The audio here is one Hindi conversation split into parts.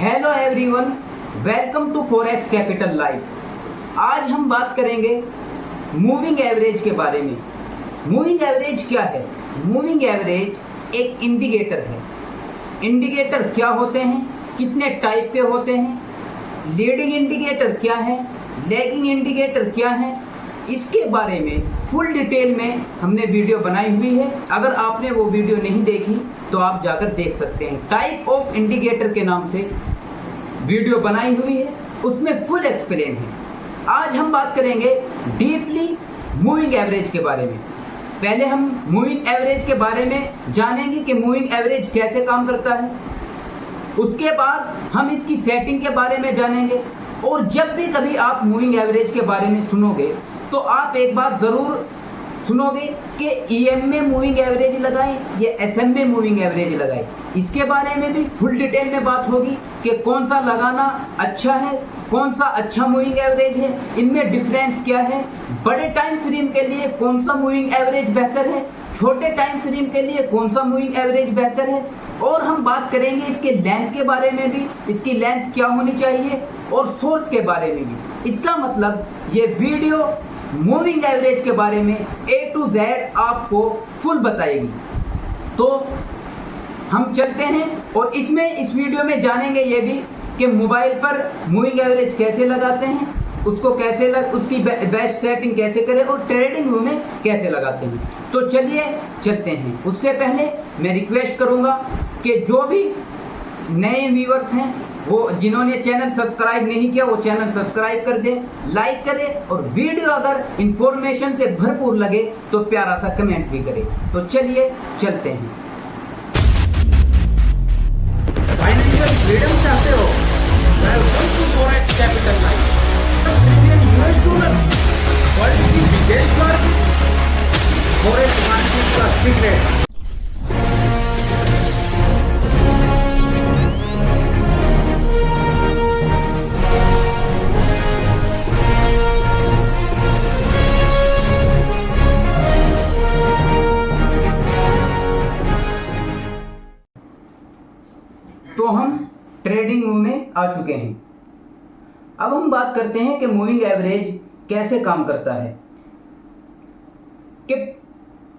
Hello everyone, welcome to forex capital life. आज हम बात करेंगे मूविंग एवरेज के बारे में। मूविंग एवरेज क्या है? मूविंग एवरेज एक इंडिकेटर है। इंडिकेटर क्या होते हैं, कितने टाइप के होते हैं, लीडिंग इंडिकेटर क्या है, लैगिंग इंडिकेटर क्या है, इसके बारे में फुल डिटेल में हमने वीडियो बनाई हुई है। अगर आपने वो वीडियो नहीं देखी तो आप जाकर देख सकते हैं। टाइप ऑफ इंडिकेटर के नाम से वीडियो बनाई हुई है, उसमें फुल एक्सप्लेन है। आज हम बात करेंगे डीपली मूविंग एवरेज के बारे में। पहले हम मूविंग एवरेज के बारे में जानेंगे कि मूविंग एवरेज कैसे काम करता है। उसके बाद हम इसकी सेटिंग के बारे में जानेंगे। और जब भी कभी आप मूविंग एवरेज के बारे में सुनोगे तो आप एक बात ज़रूर सुनोगे कि EM में मूविंग एवरेज लगाएं या SM में मूविंग एवरेज लगाएं। इसके बारे में भी फुल डिटेल में बात होगी कि कौन सा लगाना अच्छा है, कौन सा अच्छा मूविंग एवरेज है, इनमें डिफरेंस क्या है, बड़े टाइम फ्रेम के लिए कौन सा मूविंग एवरेज बेहतर है, छोटे टाइम फ्रेम के लिए कौन सा मूविंग एवरेज बेहतर है। और हम बात करेंगे इसके लेंथ के बारे में भी, इसकी लेंथ क्या होनी चाहिए, और सोर्स के बारे में भी। इसका मतलब ये वीडियो मूविंग एवरेज के बारे में A to Z आपको फुल बताएगी। तो हम चलते हैं और इस वीडियो में जानेंगे ये भी कि मोबाइल पर मूविंग एवरेज कैसे लगाते हैं, उसको कैसे उसकी बेस्ट सेटिंग कैसे करें और ट्रेडिंग व्यू में कैसे लगाते हैं। तो चलिए चलते हैं। उससे पहले मैं रिक्वेस्ट करूंगा कि जो भी नए व्यूअर्स हैं, वो जिन्होंने चैनल सब्सक्राइब नहीं किया वो चैनल सब्सक्राइब कर दें, लाइक करें, और वीडियो अगर इंफॉर्मेशन से भरपूर लगे तो प्यारा सा कमेंट भी करें। तो चलिए चलते हैं। फाइनेंशियल फ्रीडम चाहते हो? Welcome to forex capital life. US dollar world की बिगेस्ट मार्केट, फॉरेक्स मार्केट का सीक्रेट। तो हम ट्रेडिंग व्यू में आ चुके हैं। अब हम बात करते हैं कि मूविंग एवरेज कैसे काम करता है। कि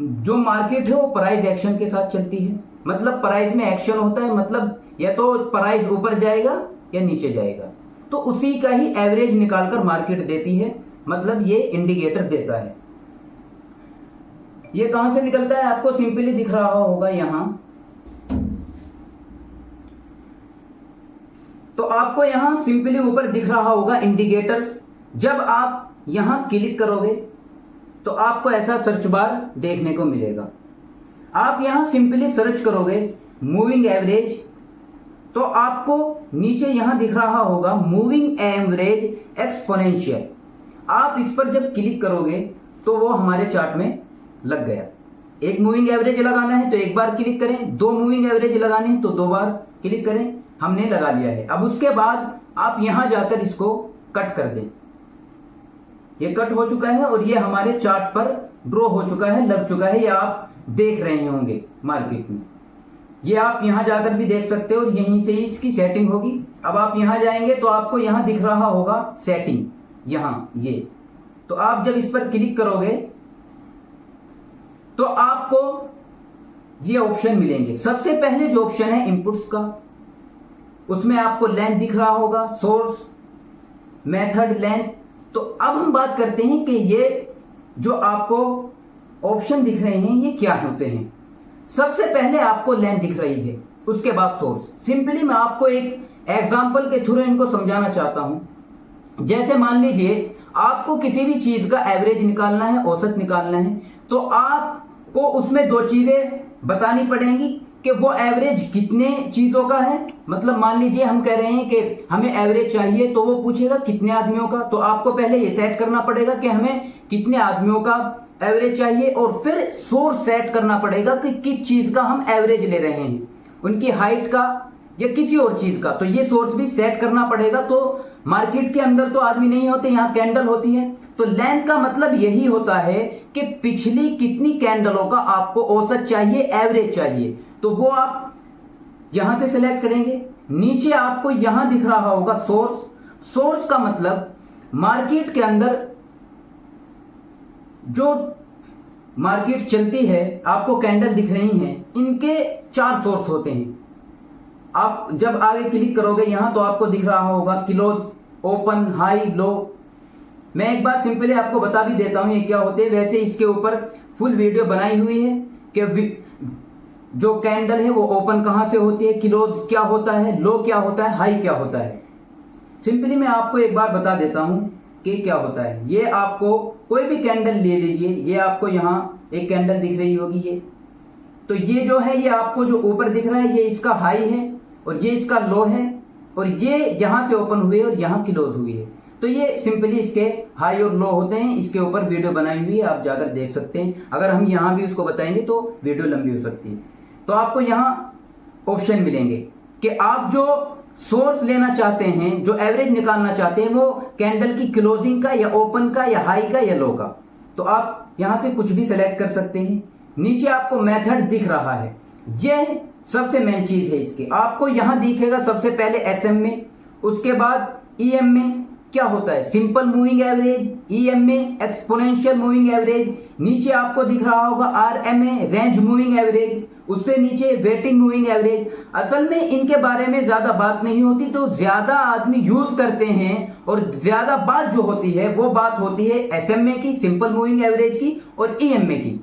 जो मार्केट है वो प्राइस एक्शन के साथ चलती है। मतलब प्राइस में एक्शन होता है, मतलब या तो प्राइस ऊपर जाएगा या नीचे जाएगा, तो उसी का ही एवरेज निकालकर मार्केट देती है। मतलब ये इंडिकेटर देता है। ये कहां से निकलता है आपको सिंपली दिख रहा होगा यहां। तो आपको यहां सिंपली ऊपर दिख रहा होगा इंडिकेटर्स। जब आप यहां क्लिक करोगे तो आपको ऐसा सर्च बार देखने को मिलेगा। आप यहां सिंपली सर्च करोगे मूविंग एवरेज, तो आपको नीचे यहां दिख रहा होगा मूविंग एवरेज एक्सपोनेंशियल। आप इस पर जब क्लिक करोगे तो वो हमारे चार्ट में लग गया। एक मूविंग एवरेज लगाना है तो एक बार क्लिक करें, दो मूविंग एवरेज लगाने हैं तो दो बार क्लिक करें। हमने लगा लिया है। अब उसके बाद आप यहां जाकर इसको कट कर दें। ये कट हो चुका है और ये हमारे चार्ट पर ड्रॉ हो चुका है, लग चुका है। ये आप देख रहे होंगे मार्केट में। ये आप यहां जाकर भी देख सकते हो और यहीं से ही इसकी सेटिंग होगी। अब आप यहां जाएंगे तो आपको यहां दिख रहा होगा सेटिंग, यहां ये। तो आप जब इस पर क्लिक करोगे तो आपको ये ऑप्शन मिलेंगे। सबसे पहले जो ऑप्शन है इनपुट्स का, उसमें आपको लेंथ दिख रहा होगा, सोर्स, मेथड, लेंथ। तो अब हम बात करते हैं कि ये जो आपको ऑप्शन दिख रहे हैं ये क्या होते हैं। सबसे पहले आपको लेंथ दिख रही है, उसके बाद सोर्स। सिंपली मैं आपको एक एग्जांपल के थ्रू इनको समझाना चाहता हूं। जैसे मान लीजिए आपको किसी भी चीज का एवरेज निकालना है, औसत निकालना है, तो आपको उसमें दो चीजें बतानी पड़ेंगी कि वो एवरेज कितने चीजों का है। मतलब मान लीजिए हम कह रहे हैं कि हमें एवरेज चाहिए, तो वो पूछेगा कितने आदमियों का। तो आपको पहले ये सेट करना पड़ेगा कि हमें कितने आदमियों का एवरेज चाहिए, और फिर सोर्स सेट करना पड़ेगा कि किस चीज का हम एवरेज ले रहे हैं, उनकी हाइट का या किसी और चीज का। तो ये सोर्स भी सेट करना पड़ेगा। तो मार्केट के अंदर तो आदमी नहीं होते, यहाँ कैंडल होती है। तो लेंथ का मतलब यही होता है कि पिछली कितनी कैंडलों का आपको औसत चाहिए, एवरेज चाहिए। तो वो आप यहां से सिलेक्ट करेंगे। नीचे आपको यहां दिख रहा होगा सोर्स। सोर्स का मतलब मार्केट के अंदर जो मार्केट चलती है, आपको कैंडल दिख रही हैं, इनके 4 सोर्स होते हैं। आप जब आगे क्लिक करोगे यहां तो आपको दिख रहा होगा क्लोज, ओपन, हाई, लो। मैं एक बार सिंपली आपको बता भी देता हूं ये क्या होते हैं। वैसे इसके ऊपर फुल वीडियो बनाई हुई है कि जो कैंडल है वो ओपन कहां से होती है, क्लोज क्या होता है, लो क्या होता है, हाई क्या होता है। सिंपली मैं आपको एक बार बता देता हूं कि क्या होता है। ये आपको कोई भी कैंडल ले लीजिए, ये आपको यहाँ एक कैंडल दिख रही होगी ये, तो ये जो है ये आपको जो ऊपर दिख रहा है ये इसका हाई है और ये इसका लो है, और ये यहां से ओपन हुई है और यहां क्लोज हुई है। तो ये सिंपली इसके हाई और लो होते हैं। इसके ऊपर वीडियो बनाई हुई है, आप जाकर देख सकते हैं। अगर हम यहां भी उसको बताएंगे तो वीडियो लंबी हो सकती है। तो आपको यहां ऑप्शन मिलेंगे कि आप जो सोर्स लेना चाहते हैं, जो एवरेज निकालना चाहते हैं, वो कैंडल की क्लोजिंग का या ओपन का या हाई का या लो का। तो आप यहां से कुछ भी सिलेक्ट कर सकते हैं। नीचे आपको मेथड दिख रहा है, यह सबसे मेन चीज है इसकी। आपको यहां दिखेगा सबसे पहले एसएम में, उसके बाद ईएम में क्या होता है, सिंपल मूविंग एवरेज, ईएम में एक्सपोनेंशियल मूविंग एवरेज, नीचे आपको दिख रहा होगा आरएमए, रेंज मूविंग एवरेज, उससे नीचे वेटिंग मूविंग एवरेज। असल में इनके बारे में ज्यादा बात नहीं होती, तो ज्यादा आदमी यूज करते हैं और ज्यादा बात जो होती है वो बात होती है एसएमए की, सिंपल मूविंग एवरेज की, और ईएमए की।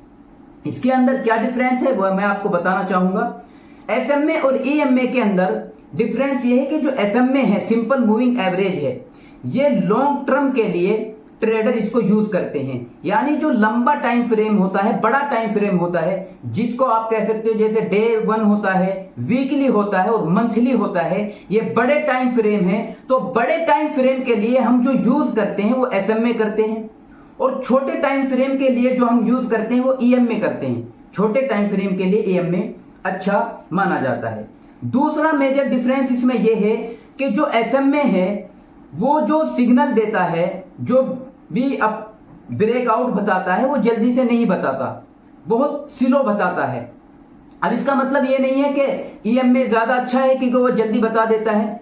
इसके अंदर क्या डिफरेंस है वो मैं आपको बताना चाहूंगा। एसएमए और ईएमए के अंदर डिफरेंस ये है कि जो एसएमए है, सिंपल मूविंग एवरेज है, ये लॉन्ग टर्म के लिए ट्रेडर इसको यूज करते हैं। यानी जो लंबा टाइम फ्रेम होता है, बड़ा टाइम फ्रेम होता है, जिसको आप कह सकते हो जैसे डे 1 होता है, वीकली होता है और मंथली होता है, ये बड़े टाइम फ्रेम है। तो बड़े टाइम फ्रेम के लिए हम जो यूज करते हैं वो एसएमए करते हैं, और छोटे टाइम फ्रेम के लिए जो हम यूज करते हैं वो ईएमए करते हैं। छोटे टाइम फ्रेम के लिए ईएमए अच्छा माना जाता है। दूसरा मेजर डिफरेंस इसमें यह है कि जो एसएमए है वो जो सिग्नल देता है, जो भी अब ब्रेकआउट बताता है, वो जल्दी से नहीं बताता, बहुत स्लो बताता है। अब इसका मतलब ये नहीं है कि ईएमए ज्यादा अच्छा है क्योंकि वो जल्दी बता देता है।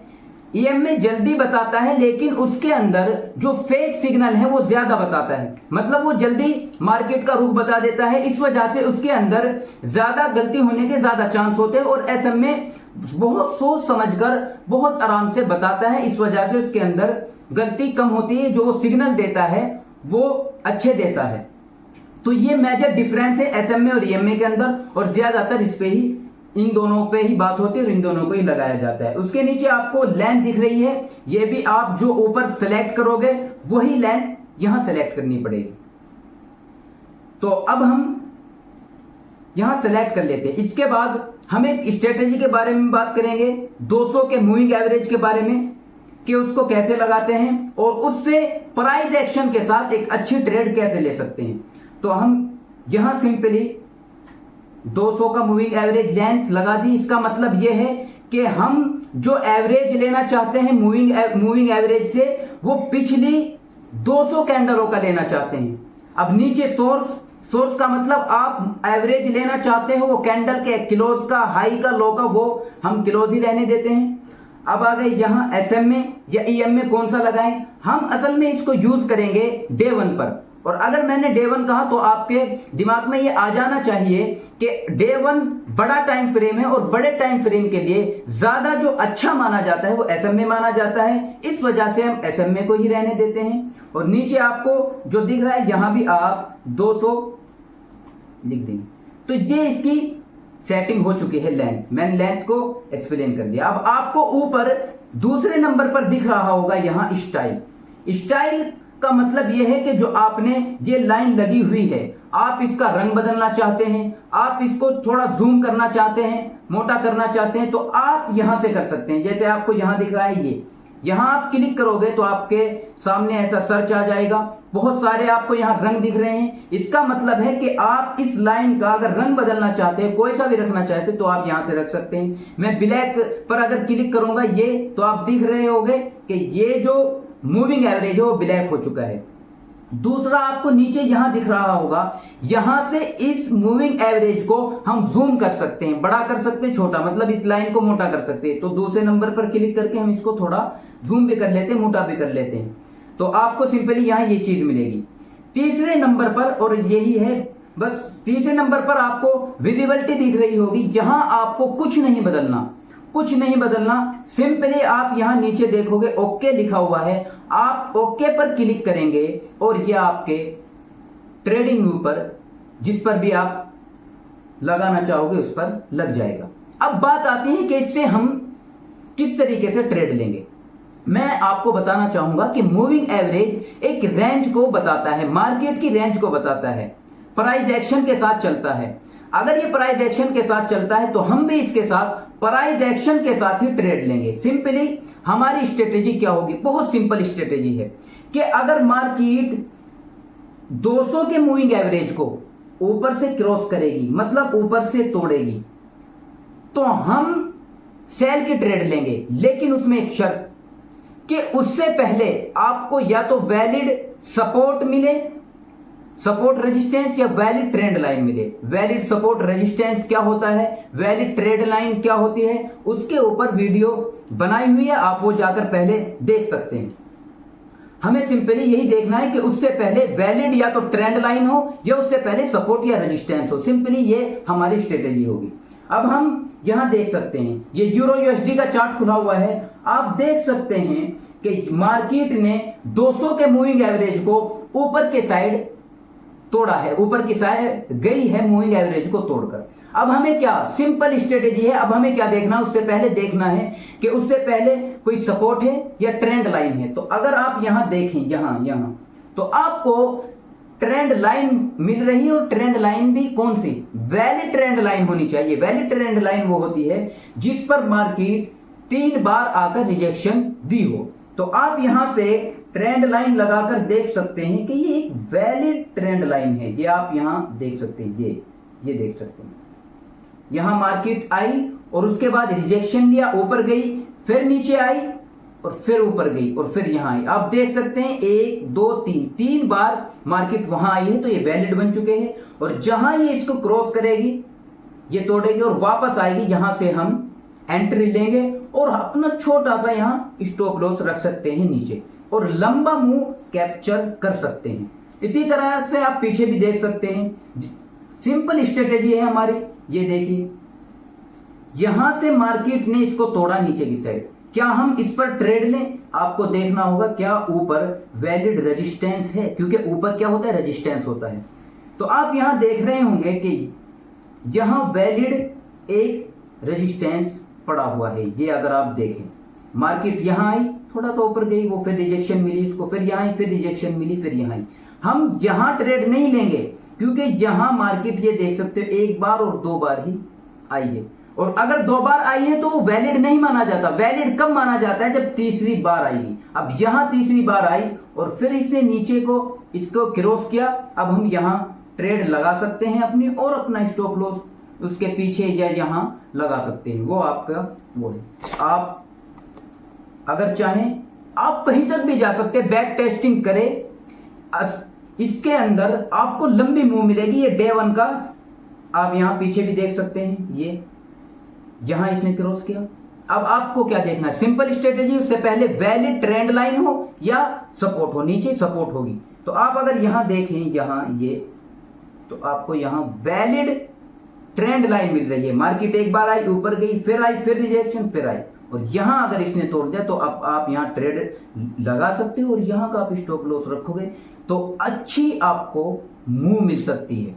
ईएमए जल्दी बताता है, लेकिन उसके अंदर जो फेक सिग्नल है वो ज्यादा बताता है। मतलब वो जल्दी मार्केट का रुख बता देता है, इस वजह से उसके अंदर ज्यादा गलती होने के ज्यादा चांस होते हैं। और एसएमए बहुत सोच समझकर बहुत आराम से बताता है, इस वजह से उसके अंदर गलती कम होती है। जो वो सिग्नल देता है वो अच्छे देता है। तो ये मेजर डिफरेंस है एसएमए और ईएमए के अंदर, और ज्यादातर इस पे ही, इन दोनों पे ही बात होती है और इन दोनों को ही लगाया जाता है। उसके नीचे आपको लेंथ दिख रही है, ये भी आप जो ऊपर सेलेक्ट करोगे वही लेंथ यहां सेलेक्ट करनी पड़ेगी। तो अब हम यहां सेलेक्ट कर लेते हैं। इसके बाद हम एक स्ट्रेटेजी के बारे में बात करेंगे, 200 के मूविंग एवरेज के बारे में, कि उसको कैसे लगाते हैं और उससे प्राइस एक्शन के साथ एक अच्छी ट्रेड कैसे ले सकते हैं। तो हम यहां सिंपली 200 का मूविंग एवरेज लेंथ लगा दी। इसका मतलब यह है कि हम जो एवरेज लेना चाहते हैं मूविंग एवरेज से, वो पिछली 200 कैंडलों का लेना चाहते हैं। अब नीचे सोर्स का मतलब आप एवरेज लेना चाहते हो वो कैंडल के क्लोज का, हाई का, लो का, वो हम क्लोज ही रहने देते हैं। अब आ गए यहाँ एसएमए या ईएमए कौन सा लगाएं। हम असल में इसको यूज करेंगे डे 1 पर, और अगर मैंने डे 1 कहा तो आपके दिमाग में ये आ जाना चाहिए कि डे 1 बड़ा टाइम फ्रेम है, और बड़े टाइम फ्रेम के लिए ज्यादा जो अच्छा माना जाता है वो एसएमए माना जाता है। इस वजह से हम एसएमए को ही रहने देते हैं। और नीचे आपको जो दिख रहा है यहां भी आप 200 लिख देंगे। तो ये इसकी सेटिंग हो चुकी है लेंथ। मैंने लेंथ को एक्सप्लेन कर दिया। अब आपको ऊपर दूसरे नंबर पर दिख रहा होगा यहां स्टाइल का मतलब यह है कि जो आपने ये लाइन लगी हुई है, आप इसका रंग बदलना चाहते हैं, आप इसको थोड़ा जूम करना चाहते हैं, मोटा करना चाहते हैं, तो आप यहां से कर सकते हैं। जैसे आपको यहां दिख रहा है ये, यहां आप क्लिक करोगे तो आपके सामने ऐसा सर्च आ जाएगा, बहुत सारे आपको यहां रंग दिख रहे हैं। इसका मतलब है कि आप इस लाइन का अगर रंग बदलना चाहते हैं, कोई सा भी रखना चाहते हैं, तो आप यहां से रख सकते हैं। मैं ब्लैक पर अगर क्लिक करूंगा ये, तो आप दिख रहे होंगे कि ये जो मूविंग एवरेज है वो ब्लैक हो चुका है। दूसरा आपको नीचे यहां दिख रहा होगा, यहां से इस मूविंग एवरेज को हम जूम कर सकते हैं, बड़ा कर सकते हैं, छोटा, मतलब इस लाइन को मोटा कर सकते हैं। तो दूसरे नंबर पर क्लिक करके हम इसको थोड़ा जूम भी कर लेते हैं, मोटा भी कर लेते हैं, तो आपको सिंपली यहां ये चीज मिलेगी। तीसरे नंबर पर, और यही है बस, तीसरे नंबर पर आपको विजिबिलिटी दिख रही होगी, जहां आपको कुछ नहीं बदलना, कुछ नहीं बदलना, सिंपली आप यहां नीचे देखोगे ओके लिखा हुआ है, आप ओके पर क्लिक करेंगे और ये आपके ट्रेडिंग व्यू पर, जिस पर भी आप लगाना चाहोगे उस पर लग जाएगा। अब बात आती है कि इससे हम किस तरीके से ट्रेड लेंगे। मैं आपको बताना चाहूंगा कि मूविंग एवरेज एक रेंज को बताता है, मार्केट की रेंज को बताता है, प्राइस एक्शन के साथ चलता है। अगर ये प्राइस एक्शन के साथ चलता है तो हम भी इसके साथ प्राइस एक्शन के साथ ही ट्रेड लेंगे। सिंपली हमारी स्ट्रेटेजी क्या होगी, बहुत सिंपल स्ट्रेटेजी है कि अगर मार्केट 200 के मूविंग एवरेज को ऊपर से क्रॉस करेगी, मतलब ऊपर से तोड़ेगी, तो हम सेल की ट्रेड लेंगे, लेकिन उसमें एक शर्त कि उससे पहले आपको या तो वैलिड सपोर्ट मिले, सपोर्ट रेजिस्टेंस, या वैलिड ट्रेंड लाइन मिले। वैलिड सपोर्ट रेजिस्टेंस क्या होता है, वैलिड ट्रेंड लाइन क्या होती है, उसके ऊपर वीडियो बनाई हुई है, आप वो जाकर पहले देख सकते हैं। हमें सिंपली यही देखना है कि उससे पहले वैलिड या तो ट्रेंड लाइन हो या उससे पहले सपोर्ट या रेजिस्टेंस हो। सिंपली ये हमारी स्ट्रेटेजी होगी। अब हम यहां देख सकते हैं, ये यूरो यूएसडी का चार्ट खुला हुआ है, आप देख सकते हैं कि मार्केट ने 200 के मूविंग एवरेज को ऊपर के साइड तोड़ा है, ऊपर की साइड गई है मूविंग एवरेज को तोड़कर। अब हमें क्या, सिंपल स्ट्रेटेजी है, अब हमें क्या देखना, उससे पहले देखना है कि उससे पहले कोई सपोर्ट है या ट्रेंड लाइन है। तो अगर आप यहां देखें, यहां तो आपको ट्रेंड लाइन मिल रही है, और ट्रेंड लाइन भी कौन सी, वैलिड ट्रेंड लाइन होनी चाहिए। वैलिड ट्रेंड लाइन वो होती है जिस पर मार्केट 3 बार आकर रिजेक्शन दी हो। तो आप यहां से ट्रेंड लाइन लगाकर देख सकते हैं कि ये एक वैलिड ट्रेंड लाइन है। ये आप यहां देख सकते हैं, ये देख सकते हैं। यहां मार्केट आई और उसके बाद रिजेक्शन लिया, ऊपर गई, फिर नीचे आई और फिर ऊपर गई और फिर यहां आई। आप देख सकते हैं 1 2 3 बार मार्केट वहां आई है, तो ये वैलिड बन चुके हैं। और जहां ये इसको क्रॉस करेगी, ये तोड़ेगी और वापस आएगी, यहां से हम एंट्री लेंगे और अपना छोटा सा यहां स्टॉप लॉस रख सकते हैं नीचे, और लंबा मूव कैप्चर कर सकते हैं। इसी तरह से आप पीछे भी देख सकते हैं, सिंपल स्ट्रेटेजी है हमारी। ये देखिए, यहां से मार्केट ने इसको तोड़ा नीचे की साइड, क्या हम इस पर ट्रेड लें? आपको देखना होगा क्या ऊपर वैलिड रेजिस्टेंस है, क्योंकि ऊपर क्या होता है, रेजिस्टेंस होता है। तो आप यहां देख रहे होंगे कि यहां वैलिड एक रेजिस्टेंस पड़ा हुआ है। ये अगर आप देखें, मार्केट यहां आई, थोड़ा सा ऊपर गई, वो फिर रिजेक्शन मिली उसको, फिर यहां आई, फिर रिजेक्शन मिली, फिर यहां आई। हम यहां ट्रेड नहीं लेंगे, क्योंकि यहां मार्केट ये देख सकते हो 1 बार और 2 बार ही आई है, और अगर 2 बार आई है तो वो वैलिड नहीं माना जाता। वैलिड कब माना जाता है, जब तीसरी बार आएगी। अब यहां तीसरी बार आई और फिर इसने नीचे को इसको क्रॉस किया, अब हम यहां ट्रेड लगा सकते हैं अपनी, और अपना स्टॉप लॉस उसके पीछे या यहां लगा सकते हैं। वो आपका वो है। आप अगर चाहें आप कहीं तक भी जा सकते हैं, बैक टेस्टिंग करें, इसके अंदर आपको लंबी मूव मिलेगी। ये डे 1 का आप यहां पीछे भी देख सकते हैं, ये यहां इसने क्रॉस किया। अब आपको क्या देखना है, सिंपल स्ट्रेटेजी, उससे पहले वैलिड ट्रेंड लाइन हो या सपोर्ट हो, नीचे सपोर्ट होगी। तो आप अगर यहां देखें, यहां ये, तो आपको यहां वैलिड ट्रेंड लाइन मिल रही है। मार्केट 1 बार आई, ऊपर गई, फिर आई, फिर रिजेक्शन, फिर आई, और यहां अगर इसने तोड़ दिया तो अब आप यहां ट्रेड लगा सकते हो, और यहां का आप स्टॉप लॉस रखोगे तो अच्छी आपको मूव मिल सकती है।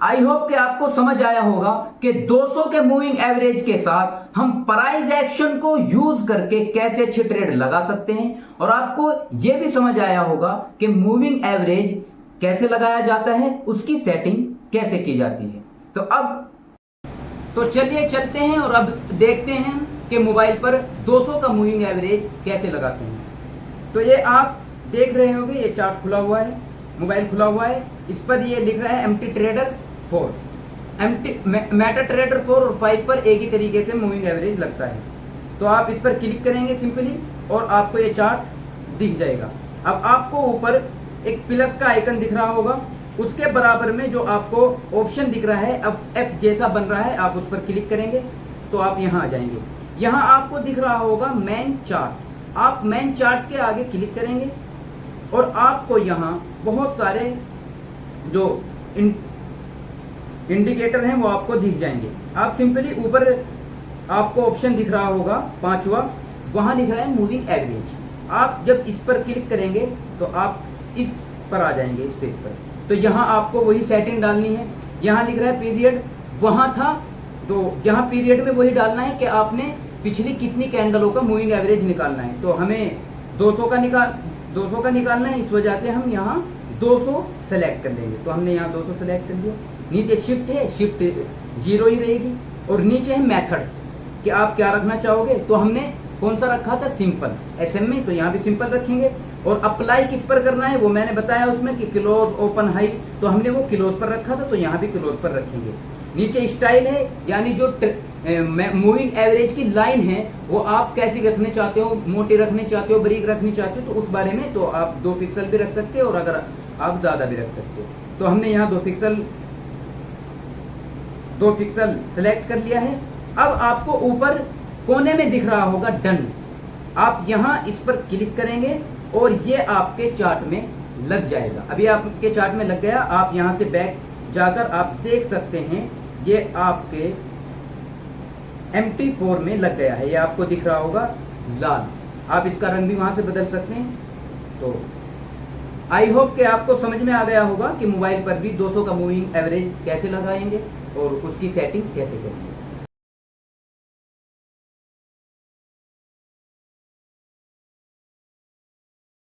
आई होप कि आपको समझ आया होगा कि 200 के मूविंग एवरेज के साथ हम प्राइस एक्शन को यूज करके कैसे अच्छे ट्रेड लगा सकते हैं, और आपको यह भी समझ आया होगा कि मूविंग एवरेज कैसे लगाया जाता है, उसकी सेटिंग कैसे की जाती है। तो चलिए चलते हैं और अब देखते हैं कि मोबाइल पर 200 का मूविंग एवरेज कैसे लगाते हैं। तो ये आप देख रहे होंगे, ये चार्ट खुला हुआ है, मोबाइल खुला हुआ है, इस पर ये लिख रहा है एमटी ट्रेडर 4, मेटा ट्रेडर 4 और 5 पर एक ही तरीके से मूविंग एवरेज लगता है। तो आप इस पर क्लिक करेंगे सिंपली और आपको ये चार्ट दिख जाएगा। अब आपको ऊपर एक प्लस का आइकन दिख रहा होगा, उसके बराबर में जो आपको ऑप्शन दिख रहा है अब एफ जैसा बन रहा है, आप उस पर क्लिक करेंगे तो आप यहाँ आ जाएंगे। यहाँ आपको दिख रहा होगा मेन चार्ट, आप मेन चार्ट के आगे क्लिक करेंगे और आपको यहाँ बहुत सारे जो इंडिकेटर हैं वो आपको दिख जाएंगे। आप सिंपली ऊपर आपको ऑप्शन दिख रहा होगा 5वां, वहाँ लिख रहा है मूविंग एवरेज। आप जब इस पर क्लिक करेंगे तो आप इस पर आ जाएंगे, इस पेज पर। तो यहाँ आपको वही सेटिंग डालनी है। यहाँ लिख रहा है पीरियड, वहाँ था तो यहाँ पीरियड में वही डालना है कि आपने पिछली कितनी कैंडलों का मूविंग एवरेज निकालना है। तो हमें 200 का निकालना है, इस वजह से हम यहाँ 200 सेलेक्ट कर लेंगे। तो हमने यहाँ 200 सेलेक्ट कर लिया। नीचे शिफ्ट है, शिफ्ट 0 ही रहेगी। और नीचे है मेथड कि आप क्या रखना चाहोगे। तो हमने कौन सा रखा था, सिंपल SM में, तो यहाँ भी सिंपल रखेंगे। और अप्लाई किस पर करना है वो मैंने बताया उसमें कि क्लोज, ओपन, हाई, तो हमने वो क्लोज पर रखा था, तो यहाँ भी क्लोज पर रखेंगे। नीचे स्टाइल है, यानी जो मूविंग एवरेज की लाइन है वो आप कैसी रखने चाहते हो, मोटी रखने चाहते हो, बारीक रखनी चाहते हो, तो उस बारे में तो आप 2 पिक्सल भी रख सकते हो और अगर आप ज़्यादा भी रख सकते हो। तो हमने यहाँ 2 पिक्सल सेलेक्ट कर लिया है। अब आपको ऊपर कोने में दिख रहा होगा डन, आप यहाँ इस पर क्लिक करेंगे और ये आपके चार्ट में लग जाएगा। अभी आपके चार्ट में लग गया। आप यहाँ से बैक जाकर आप देख सकते हैं ये आपके MT4 में लग गया है। ये आपको दिख रहा होगा लाल, आप इसका रंग भी वहाँ से बदल सकते हैं। तो आई होप कि आपको समझ में आ गया होगा कि मोबाइल पर भी 200 का मूविंग एवरेज कैसे लगाएंगे और उसकी सेटिंग कैसे करेंगे।